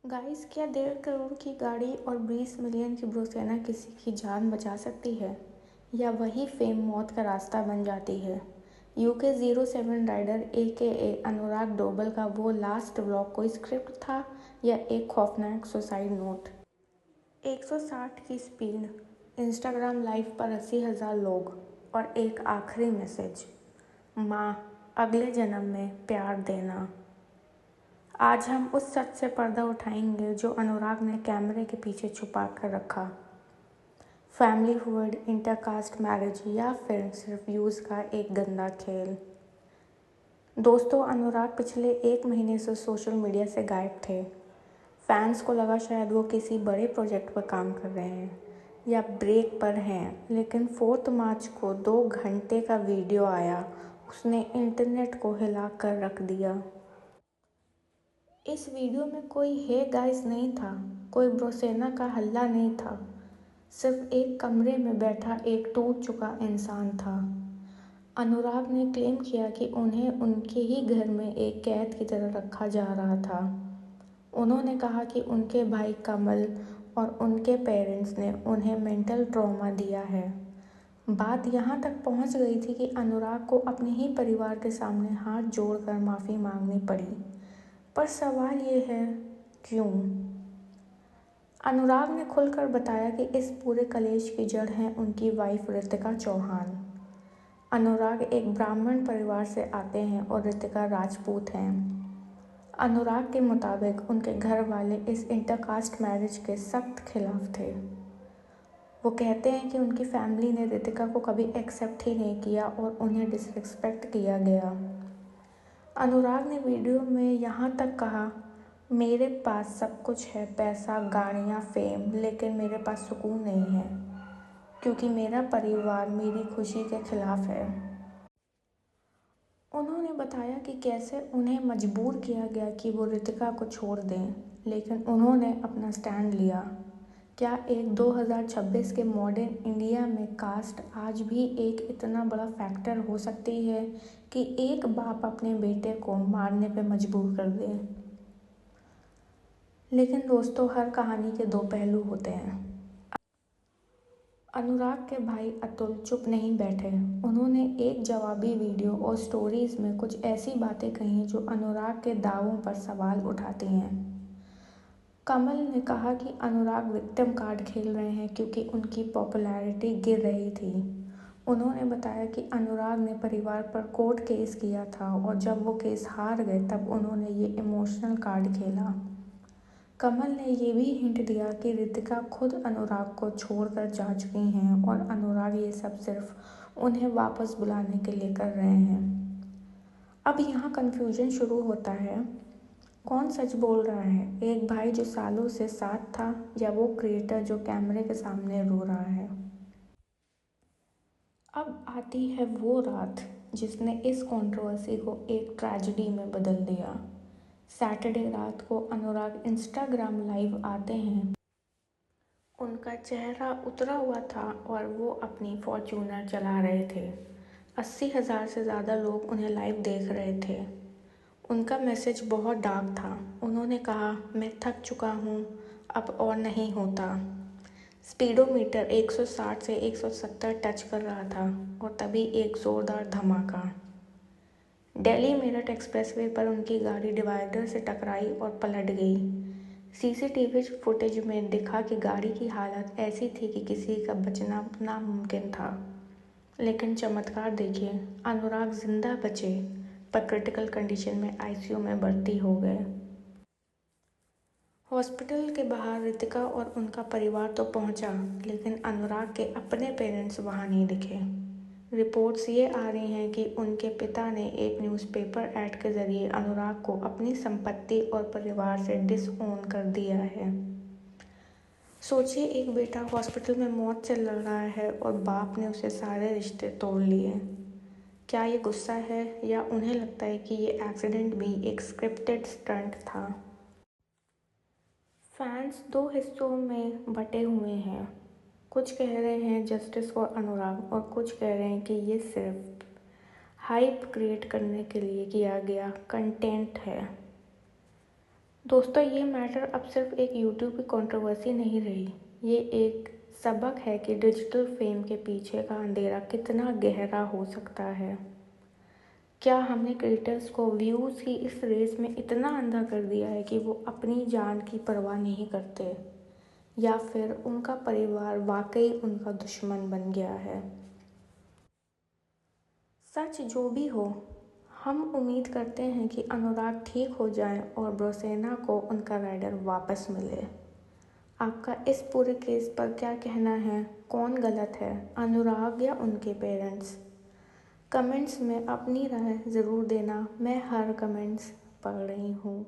Guys, क्या 1.5 करोड़ की गाड़ी और 20 मिलियन की ब्रोसेना किसी की जान बचा सकती है, या वही फेम मौत का रास्ता बन जाती है? यूके 07 राइडर AKA अनुराग डोबल का वो लास्ट व्लॉग कोई स्क्रिप्ट था या एक खौफनाक सुसाइड नोट? 160 की स्पीड, इंस्टाग्राम लाइव पर 80,000 लोग और एक आखिरी मैसेज, माँ, अगले जन्म में प्यार देना। आज हम उस सच से पर्दा उठाएंगे जो अनुराग ने कैमरे के पीछे छुपा कर रखा। फैमिलीहुड, इंटरकास्ट मैरिज या फिर सिर्फ व्यूज़ का एक गंदा खेल। दोस्तों, अनुराग पिछले 1 महीने से सोशल मीडिया से गायब थे। फैंस को लगा शायद वो किसी बड़े प्रोजेक्ट पर काम कर रहे हैं या ब्रेक पर हैं, लेकिन 4 मार्च को 2 घंटे का वीडियो आया। उसने इंटरनेट को हिला कर रख दिया। इस वीडियो में कोई हे गाइस नहीं था, कोई ब्रोसेना का हल्ला नहीं था, सिर्फ एक कमरे में बैठा एक टूट चुका इंसान था। अनुराग ने क्लेम किया कि उन्हें उनके ही घर में एक कैद की तरह रखा जा रहा था। उन्होंने कहा कि उनके भाई कमल और उनके पेरेंट्स ने उन्हें मेंटल ट्रॉमा दिया है। बात यहाँ तक पहुँच गई थी कि अनुराग को अपने ही परिवार के सामने हाथ जोड़कर माफ़ी मांगनी पड़ी। पर सवाल ये है, क्यों? अनुराग ने खुलकर बताया कि इस पूरे कलेश की जड़ है उनकी वाइफ ऋतिका चौहान। अनुराग एक ब्राह्मण परिवार से आते हैं और ऋतिका राजपूत हैं। अनुराग के मुताबिक उनके घर वाले इस इंटरकास्ट मैरिज के सख्त खिलाफ थे। वो कहते हैं कि उनकी फैमिली ने ऋतिका को कभी एक्सेप्ट ही नहीं किया और उन्हें डिसरिस्पेक्ट किया गया। अनुराग ने वीडियो में यहाँ तक कहा, मेरे पास सब कुछ है, पैसा, गाड़ियाँ, फेम, लेकिन मेरे पास सुकून नहीं है, क्योंकि मेरा परिवार मेरी खुशी के खिलाफ है। उन्होंने बताया कि कैसे उन्हें मजबूर किया गया कि वो ऋतिका को छोड़ दें, लेकिन उन्होंने अपना स्टैंड लिया। क्या एक 2026 के मॉडर्न इंडिया में कास्ट आज भी एक इतना बड़ा फैक्टर हो सकती है कि एक बाप अपने बेटे को मारने पे मजबूर कर दे? लेकिन दोस्तों, हर कहानी के 2 पहलू होते हैं। अनुराग के भाई अतुल चुप नहीं बैठे। उन्होंने एक जवाबी वीडियो और स्टोरीज में कुछ ऐसी बातें कही जो अनुराग के दावों पर सवाल उठाती हैं। कमल ने कहा कि अनुराग विक्टिम कार्ड खेल रहे हैं क्योंकि उनकी पॉपुलैरिटी गिर रही थी। उन्होंने बताया कि अनुराग ने परिवार पर कोर्ट केस किया था और जब वो केस हार गए तब उन्होंने ये इमोशनल कार्ड खेला। कमल ने ये भी हिंट दिया कि ऋतिका खुद अनुराग को छोड़कर जा चुकी हैं और अनुराग ये सब सिर्फ उन्हें वापस बुलाने के लिए कर रहे हैं। अब यहाँ कन्फ्यूजन शुरू होता है, कौन सच बोल रहा है? एक भाई जो सालों से साथ था, या वो क्रिएटर जो कैमरे के सामने रो रहा है? अब आती है वो रात जिसने इस कंट्रोवर्सी को एक ट्रेजेडी में बदल दिया। सैटरडे रात को अनुराग इंस्टाग्राम लाइव आते हैं। उनका चेहरा उतरा हुआ था और वो अपनी फॉर्च्यूनर चला रहे थे। 80,000 से ज़्यादा लोग उन्हें लाइव देख रहे थे। उनका मैसेज बहुत डार्क था। उन्होंने कहा, मैं थक चुका हूँ, अब और नहीं होता। स्पीडोमीटर 160 से 170 टच कर रहा था और तभी एक ज़ोरदार धमाका। दिल्ली मेरठ एक्सप्रेसवे पर उनकी गाड़ी डिवाइडर से टकराई और पलट गई। सीसीटीवी फुटेज में दिखा कि गाड़ी की हालत ऐसी थी कि किसी का बचना नामुमकिन था। लेकिन चमत्कार देखिए, अनुराग जिंदा बचे, पर क्रिटिकल कंडीशन में आईसीयू में भर्ती हो गए। हॉस्पिटल के बाहर ऋतिका और उनका परिवार तो पहुंचा, लेकिन अनुराग के अपने पेरेंट्स वहां नहीं दिखे। रिपोर्ट्स ये आ रही हैं कि उनके पिता ने एक न्यूज़पेपर ऐड के ज़रिए अनुराग को अपनी संपत्ति और परिवार से डिसओन कर दिया है। सोचिए, एक बेटा हॉस्पिटल में मौत से लड़ रहा है और बाप ने उसे सारे रिश्ते तोड़ लिए। क्या ये गुस्सा है, या उन्हें लगता है कि ये एक्सीडेंट भी एक स्क्रिप्टेड स्टंट था? फैंस 2 हिस्सों में बटे हुए हैं। कुछ कह रहे हैं जस्टिस फॉर अनुराग और कुछ कह रहे हैं कि ये सिर्फ हाइप क्रिएट करने के लिए किया गया कंटेंट है। दोस्तों, ये मैटर अब सिर्फ एक यूट्यूब की कंट्रोवर्सी नहीं रही, ये एक सबक है कि डिजिटल फेम के पीछे का अंधेरा कितना गहरा हो सकता है। क्या हमने क्रिएटर्स को व्यूज़ की इस रेस में इतना अंधा कर दिया है कि वो अपनी जान की परवाह नहीं करते, या फिर उनका परिवार वाकई उनका दुश्मन बन गया है? सच जो भी हो, हम उम्मीद करते हैं कि अनुराग ठीक हो जाएं और ब्रोसेना को उनका राइडर वापस मिले। आपका इस पूरे केस पर क्या कहना है? कौन गलत है, अनुराग या उनके पेरेंट्स? कमेंट्स में अपनी राय ज़रूर देना, मैं हर कमेंट्स पढ़ रही हूँ।